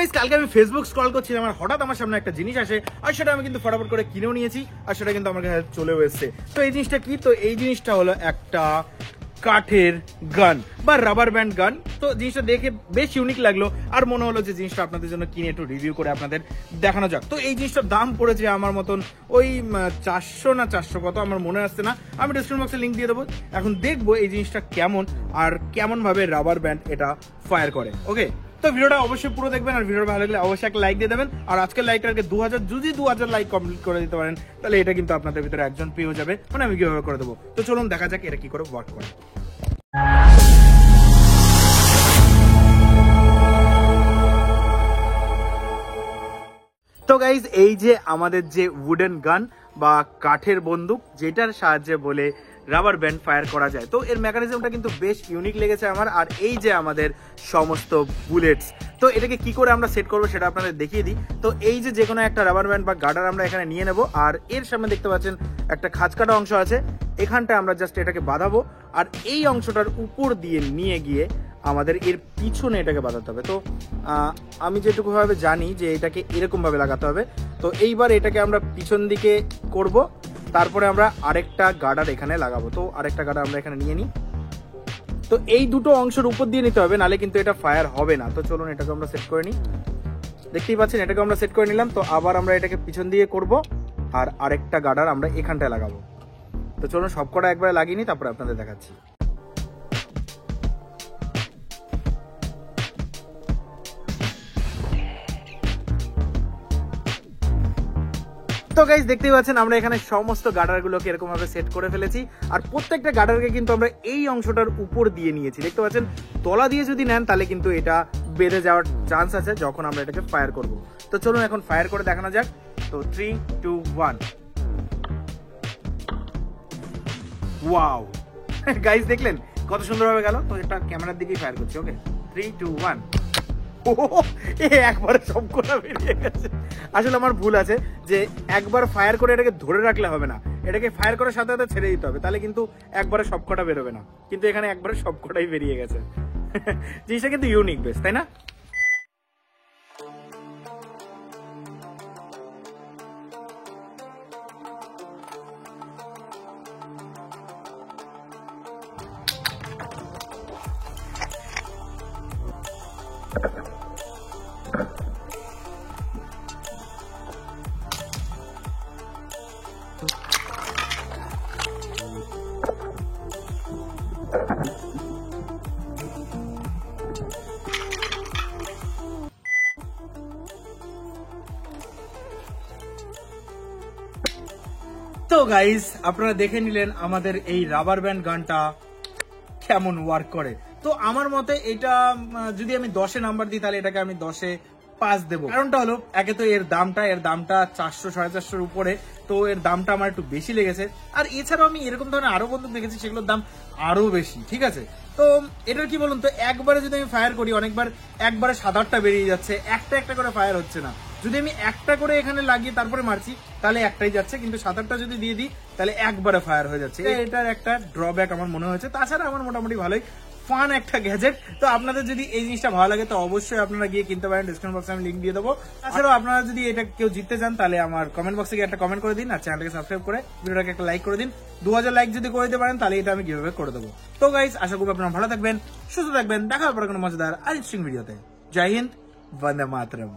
Guys কালকে আমি Facebook scroll করছিলাম আর হঠাৎ আমার সামনে একটা জিনিস আসে আর সেটা আমি কিন্তু ফটাফট করে কিনেও নিয়েছি আর সেটা কিন্তু আমার কাছে চলেও এসেছে। তো এই জিনিসটা কি? তো এই জিনিসটা হলো একটা কাঠের গান বা রাবার ব্যান্ড গান। তো জিনিসটা দেখে বেশ ইউনিক লাগলো আর মনে হলো যে জিনিসটা আপনাদের জন্য কিনে একটু রিভিউ করে আপনাদের দেখানো যাক। তো এই জিনিসটার দাম পড়েছে আমার মতন ওই 400 না 400 কত আমার মনে আসছে না, আমি ডিসক্রিপশন বক্সে লিঙ্ক দিয়ে দেবো। এখন দেখবো এই জিনিসটা কেমন আর কেমন ভাবে রাবার ব্যান্ড এটা ফায়ার করে। ওকে, তো ভিডিওটা অবশ্যই পুরো দেখবেন আর ভিডিওটা ভালো লাগলে অবশ্যই একটা লাইক দিয়ে দেবেন। আর আজকের লাইকটাকে 2000 যদি 2000 লাইক কমপ্লিট করে দিতে পারেন তাহলে এটা কিন্তু আপনাদের ভিতরে একজন পেয়ে যাবে, মানে আমি কিভাবে করে দেবো। তো চলুন দেখা যাক এটা কি করে ওয়ার্ক করে। তো গাইজ এই যে আমাদের যে উডেন গান বা কাঠের বন্দুক যেটার সাহায্যে বলে রাবার ব্যান্ড ফায়ার করা যায়, তো এর মেকানিজমটা কিন্তু বেশ ইউনিক লেগেছে আমার। আর এই যে আমাদের সমস্ত বুলেটস, তো এটাকে কি করে আমরা সেট করবো সেটা আপনাদের দেখিয়ে দিই। তো এই যে কোনো একটা রাবার ব্যান্ড বা গার্ডার আমরা এখানে নিয়ে নেব আর এর সামনে দেখতে পাচ্ছেন একটা খাঁজকাটা অংশ আছে, এখানটা আমরা জাস্ট এটাকে বাঁধাবো আর এই অংশটার উপর দিয়ে নিয়ে গিয়ে আমাদের এর পিছনে এটাকে বাঁধাতে হবে। তো আমি যেটুকু ভাবে জানি যে এটাকে এরকম ভাবে লাগাতে হবে। তো এইবার এটাকে আমরা পিছন দিকে করব, তারপরে আমরা আরেকটা গার্ডার এখানে লাগাবো। তো আরেকটা গার্ডার আমরা এখানে নিয়ে নিই। তো এই দুটো অংশের উপর দিয়ে নিতে হবে, নালে কিন্তু এটা ফায়ার হবে না। তো চলুন এটাকে আমরা সেট করে নিই। দেখতেই পাচ্ছেন এটাকে আমরা সেট করে নিলাম। তো আবার আমরা এটাকে পিছন দিয়ে করব আর আরেকটা গার্ডার আমরা এখানটায় লাগাবো। তো চলুন সবকটা একবারে লাগিয়ে নিই, তারপরে আপনাদের দেখাচ্ছি। তো গাইস দেখতেই পাচ্ছেন আমরা এখানে সমস্ত গার্ডারগুলোকে এরকম ভাবে সেট করে ফেলেছি আর প্রত্যেকটা গার্ডারকে কিন্তু আমরা এই অংশটার উপর দিয়ে নিয়েছি। দেখতে পাচ্ছেন তলা দিয়ে যদি নেন তাহলে কিন্তু এটা বেঁধে যাওয়ার চান্স আছে যখন আমরা এটাকে ফায়ার করব। তো চলুন এখন ফায়ার করে দেখানো যাক। তো 3, 2, 1। ওয়াও গাইস দেখলেন কত সুন্দরভাবে গেল। তো এটা ক্যামেরার দিকেই ফায়ার করছি। ওকে 3, 2, 1। একবারে সবকটা বেরিয়ে গেছে। আসলে আমার ভুল আছে যে একবার ফায়ার করে এটাকে ধরে রাখলে হবে না, এটাকে ফায়ার করার সাথে সাথে ছেড়ে দিতে হবে, তাহলে কিন্তু একবারে সবকটা বেরোবে না। কিন্তু এখানে একবারে সবকটাই বেরিয়ে গেছে। জিনিসটা কিন্তু ইউনিক বেশ, তাই না? তো গাইস আপনারা দেখে নিলেন আমাদের এই রাবার ব্যান্ড গানটা কেমন ওয়ার্ক করে। তো আমার মতে এটা যদি আমি 10-এ নাম্বার দিই তাহলে এটাকে আমি 10-এ 5 দেবো। কারণটা হলো একে তো এর দামটা 400 450 উপরে, তো এর দামটা আমার একটু বেশি লেগেছে। আর এছাড়াও আমি এরকম ধরনের আরো বন্দুক দেখেছি সেগুলোর দাম আরো বেশি, ঠিক আছে। তো এটার কি বলুন তো, একবারে যদি আমি ফায়ার করি অনেকবার একবারে 7-8টা বেরিয়ে যাচ্ছে, একটা একটা করে ফায়ার হচ্ছে না। যদি আমি একটা করে এখানে লাগিয়ে তারপরে মারছি তাহলে একটাই যাচ্ছে, কিন্তু 7-8টা যদি দিয়ে দিই তাহলে একবারে ফায়ার হয়ে যাচ্ছে। এটার একটা ড্রব্যাক আমার মনে হয়েছে। তাছাড়া আমার মোটামুটি ভালোই ফান একটা গ্যাজেট। তো আপনাদের যদি এই জিনিসটা ভালো লাগে তো অবশ্যই আপনারা গিয়ে কিনতে পারেন, ডিসক্রিপশন বক্সে আমি লিঙ্ক দিয়ে দেবো। তাছাড়াও আপনারা যদি এটা কেউ জিততে চান তাহলে আমার কমেন্ট বক্সে গিয়ে একটা কমেন্ট করে দিন আর চ্যানেলটাকে সাবস্ক্রাইব করে ভিডিওটাকে একটা লাইক করে দিন। 2000 লাইক যদি করে দিতে পারেন তাহলে এটা আমি কিভাবে করে দেবো। তো গাইস আশা করি আপনারা ভালো থাকবেন, সুস্থ থাকবেন। দেখা হবে কোনো মজাদার আর ইন্টারেস্টিং ভিডিওতে। জয় হিন্দ, বন্দে মাতরম।